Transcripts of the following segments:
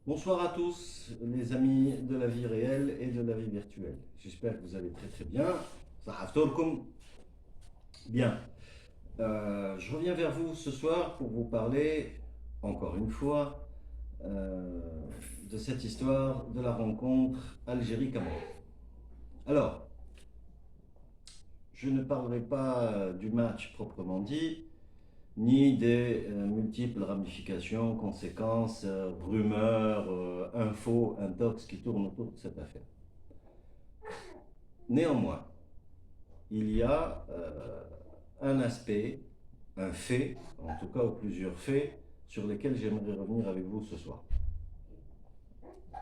Bonsoir à tous, les amis de la vie réelle et de la vie virtuelle. J'espère que vous allez très très bien. Sahaftorkum. Bien. Je reviens vers vous ce soir pour vous parler, encore une fois, euh, de cette histoire de la rencontre Algérie-Cameroun. Alors, je ne parlerai pas du match proprement dit, ni des multiples ramifications, conséquences, rumeurs, infos, intox qui tournent autour de cette affaire. Néanmoins, il y a un aspect, un fait, en tout cas ou plusieurs faits, sur lesquels j'aimerais revenir avec vous ce soir.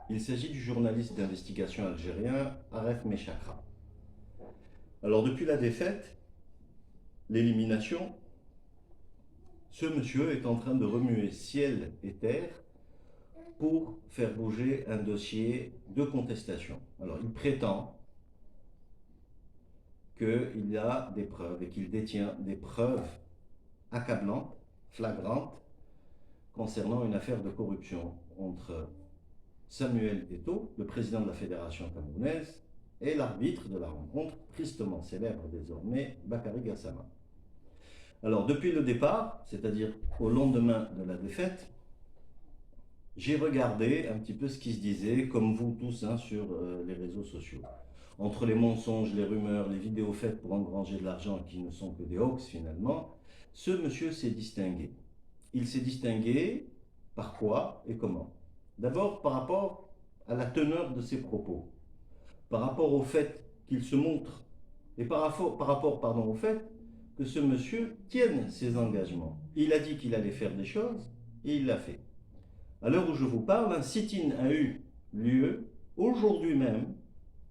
Il s'agit du journaliste d'investigation algérien Aref Mechakra. Alors depuis la défaite, l'élimination, ce monsieur est en train de remuer ciel et terre pour faire bouger un dossier de contestation. Alors il prétend qu'il a des preuves et qu'il détient des preuves accablantes, flagrantes, concernant une affaire de corruption entre Samuel Eto'o, le président de la Fédération camerounaise, et l'arbitre de la rencontre, tristement célèbre désormais, Bakary Gassama. Alors, depuis le départ, c'est-à-dire au lendemain de la défaite, j'ai regardé un petit peu ce qui se disait, comme vous tous, sur les réseaux sociaux. Entre les mensonges, les rumeurs, les vidéos faites pour engranger de l'argent qui ne sont que des hoax finalement, ce monsieur s'est distingué. Il s'est distingué par quoi et comment? D'abord par rapport à la teneur de ses propos, par rapport au fait qu'il se montre, et par rapport au fait que ce monsieur tienne ses engagements. Il a dit qu'il allait faire des choses, et il l'a fait. À l'heure où je vous parle, un sit-in a eu lieu aujourd'hui même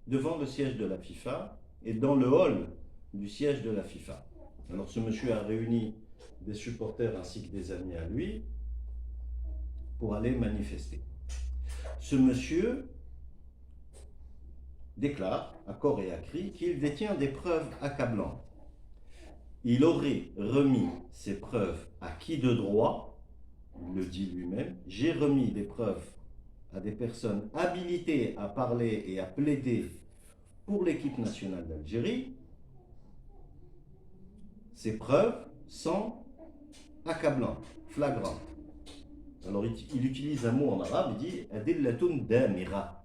devant le siège de la FIFA et dans le hall du siège de la FIFA. Alors ce monsieur a réuni des supporters ainsi que des amis à lui pour aller manifester. Ce monsieur déclare à corps et à cri qu'il détient des preuves accablantes. Il aurait remis ces preuves à qui de droit, il le dit lui-même, j'ai remis des preuves à des personnes habilitées à parler et à plaider pour l'équipe nationale d'Algérie. Ces preuves sont accablantes, flagrantes. Alors il utilise un mot en arabe, il dit adillatun damira.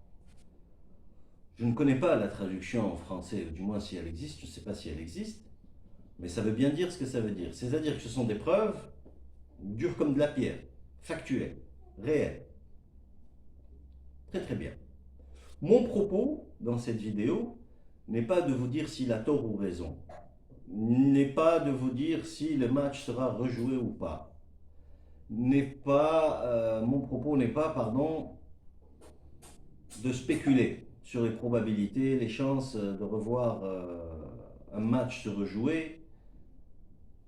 Je ne connais pas la traduction en français, du moins si elle existe, je ne sais pas si elle existe, mais ça veut bien dire ce que ça veut dire. C'est-à-dire que ce sont des preuves dures comme de la pierre, factuelles, réelles. Très très bien. Mon propos dans cette vidéo n'est pas de vous dire s'il a tort ou raison, n'est pas de vous dire si le match sera rejoué ou pas, mon propos n'est pas, de spéculer sur les probabilités, les chances de revoir un match se rejouer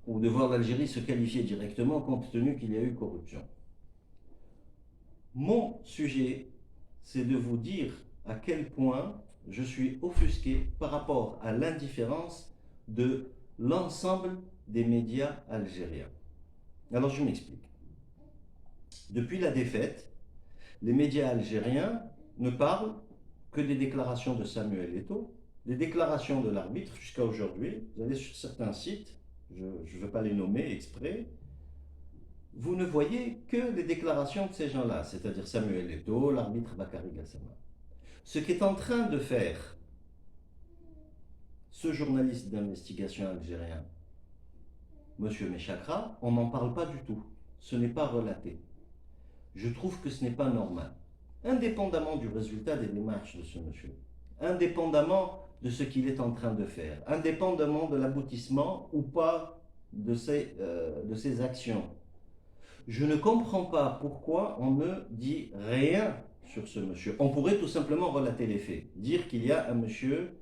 ou de voir l'Algérie se qualifier directement compte tenu qu'il y a eu corruption. Mon sujet, c'est de vous dire à quel point je suis offusqué par rapport à l'indifférence de l'ensemble des médias algériens. Alors je m'explique. Depuis la défaite, les médias algériens ne parlent que des déclarations de Samuel Eto'o, des déclarations de l'arbitre jusqu'à aujourd'hui. Vous allez sur certains sites, je ne veux pas les nommer exprès, vous ne voyez que les déclarations de ces gens-là, c'est-à-dire Samuel Eto'o, l'arbitre Bakary Gassama. Ce qu'est en train de faire ce journaliste d'investigation algérien, M. Mechakra, on n'en parle pas du tout. Ce n'est pas relaté. Je trouve que ce n'est pas normal. Indépendamment du résultat des démarches de ce monsieur, indépendamment de ce qu'il est en train de faire, indépendamment de l'aboutissement ou pas de ses actions, je ne comprends pas pourquoi on ne dit rien sur ce monsieur. On pourrait tout simplement relater les faits, dire qu'il y a un monsieur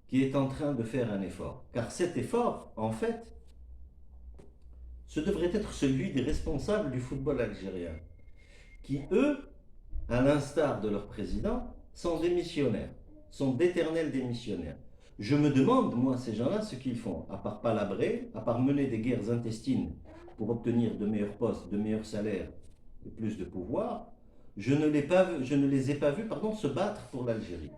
qui est en train de faire un effort. Car cet effort, en fait, ce devrait être celui des responsables du football algérien, qui, eux, à l'instar de leur président, sont démissionnaires, sont d'éternels démissionnaires. Je me demande, moi, ces gens-là, ce qu'ils font, à part palabrer, à part mener des guerres intestines pour obtenir de meilleurs postes, de meilleurs salaires et plus de pouvoir, je ne les ai pas vus se battre pour l'Algérie.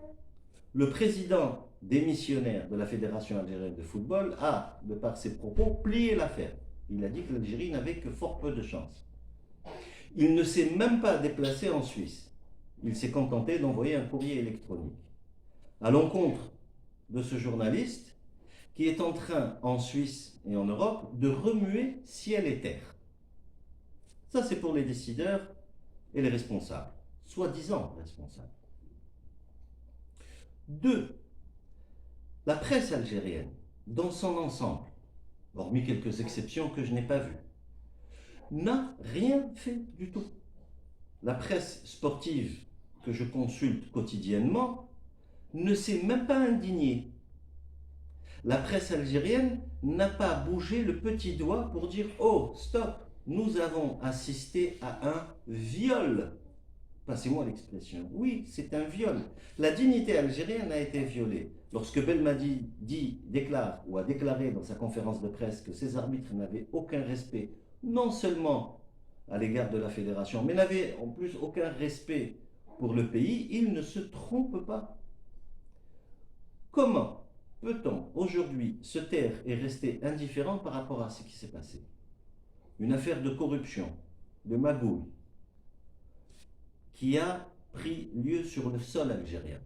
Le président démissionnaire de la Fédération algérienne de football a, de par ses propos, plié l'affaire. Il a dit que l'Algérie n'avait que fort peu de chance. Il ne s'est même pas déplacé en Suisse. Il s'est contenté d'envoyer un courrier électronique à l'encontre de ce journaliste qui est en train, en Suisse et en Europe, de remuer ciel et terre. Ça, c'est pour les décideurs et les responsables, soi-disant responsables. 2. La presse algérienne, dans son ensemble, hormis quelques exceptions que je n'ai pas vues, n'a rien fait du tout. La presse sportive que je consulte quotidiennement ne s'est même pas indignée. La presse algérienne n'a pas bougé le petit doigt pour dire « Oh, stop, nous avons assisté à un viol ». Passez-moi l'expression. Oui, c'est un viol. La dignité algérienne a été violée. Lorsque Belmadi déclare ou a déclaré dans sa conférence de presse que ces arbitres n'avaient aucun respect, non seulement à l'égard de la fédération, mais n'avaient en plus aucun respect pour le pays, il ne se trompe pas. Comment peut-on aujourd'hui se taire et rester indifférent par rapport à ce qui s'est passé? Une affaire de corruption, de magouille, qui a pris lieu sur le sol algérien.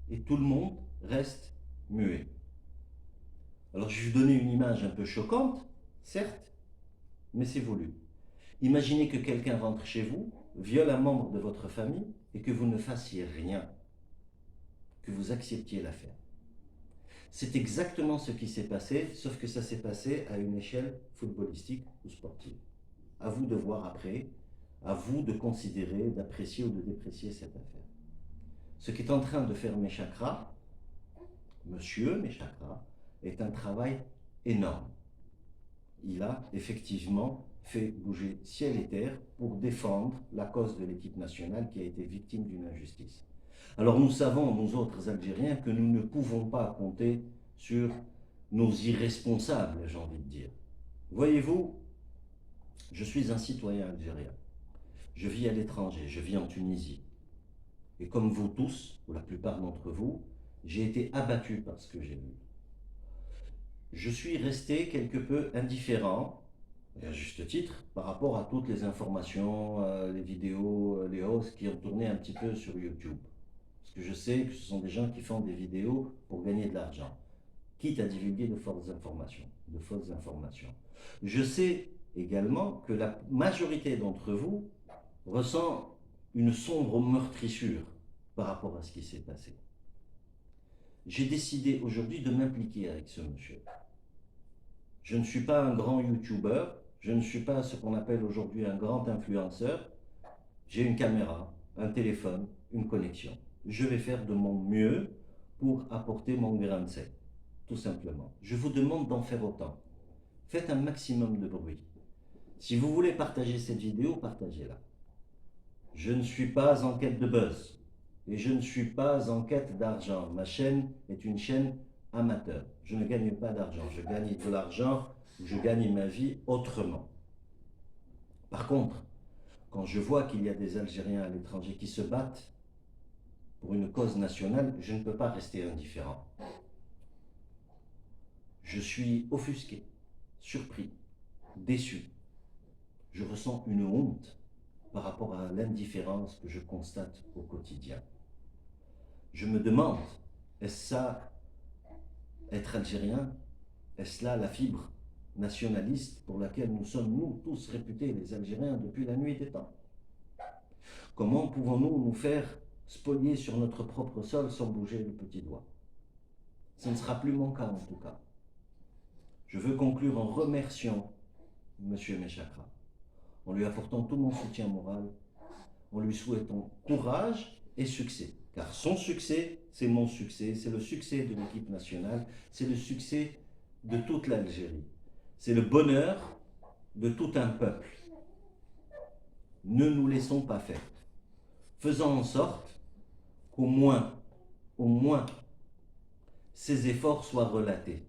Et tout le monde reste muet. Alors je vais vous donner une image un peu choquante, certes, mais c'est voulu. Imaginez que quelqu'un rentre chez vous, viole un membre de votre famille et que vous ne fassiez rien, que vous acceptiez l'affaire. C'est exactement ce qui s'est passé, sauf que ça s'est passé à une échelle footballistique ou sportive. À vous de voir après, à vous de considérer, d'apprécier ou de déprécier cette affaire. Ce qu'est en train de faire Mechakra, monsieur Mechakra, est un travail énorme. Il a effectivement fait bouger ciel et terre pour défendre la cause de l'équipe nationale qui a été victime d'une injustice. Alors nous savons, nous autres Algériens, que nous ne pouvons pas compter sur nos irresponsables, j'ai envie de dire. Voyez-vous, je suis un citoyen algérien. Je vis à l'étranger, je vis en Tunisie. Et comme vous tous, ou la plupart d'entre vous, j'ai été abattu par ce que j'ai vu. Je suis resté quelque peu indifférent, et à juste titre, par rapport à toutes les informations, les vidéos, les hosts qui ont tourné un petit peu sur YouTube. Parce que je sais que ce sont des gens qui font des vidéos pour gagner de l'argent, quitte à divulguer de fausses informations. Je sais également que la majorité d'entre vous ressent une sombre meurtrissure par rapport à ce qui s'est passé. J'ai décidé aujourd'hui de m'impliquer avec ce monsieur. Je ne suis pas un grand YouTuber, je ne suis pas ce qu'on appelle aujourd'hui un grand influenceur. J'ai une caméra, un téléphone, une connexion. Je vais faire de mon mieux pour apporter mon grain de sel, tout simplement. Je vous demande d'en faire autant. Faites un maximum de bruit. Si vous voulez partager cette vidéo, partagez-la. Je ne suis pas en quête de buzz et je ne suis pas en quête d'argent. Ma chaîne est une chaîne amateur. Je ne gagne pas d'argent. Je gagne de l'argent, je gagne ma vie autrement. Par contre, quand je vois qu'il y a des Algériens à l'étranger qui se battent pour une cause nationale, je ne peux pas rester indifférent. Je suis offusqué, surpris, déçu. Je ressens une honte par rapport à l'indifférence que je constate au quotidien. Je me demande, est-ce ça, être algérien, est-ce là la fibre nationaliste pour laquelle nous sommes, nous, tous réputés, les Algériens, depuis la nuit des temps? Comment pouvons-nous nous faire spolier sur notre propre sol sans bouger le petit doigt? Ce ne sera plus mon cas en tout cas. Je veux conclure en remerciant M. Mechakra, en lui apportant tout mon soutien moral, en lui souhaitant courage et succès. Car son succès, c'est mon succès, c'est le succès de l'équipe nationale, c'est le succès de toute l'Algérie. C'est le bonheur de tout un peuple. Ne nous laissons pas faire. Faisons en sorte qu'au moins, ces efforts soient relatés.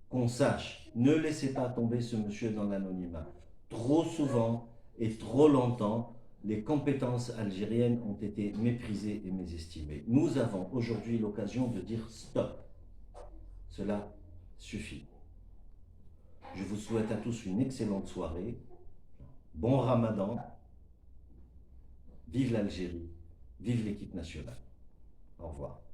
Qu'on sache, ne laissez pas tomber ce monsieur dans l'anonymat. Trop souvent et trop longtemps, les compétences algériennes ont été méprisées et mésestimées. Nous avons aujourd'hui l'occasion de dire stop. Cela suffit. Je vous souhaite à tous une excellente soirée. Bon Ramadan. Vive l'Algérie. Vive l'équipe nationale. Au revoir.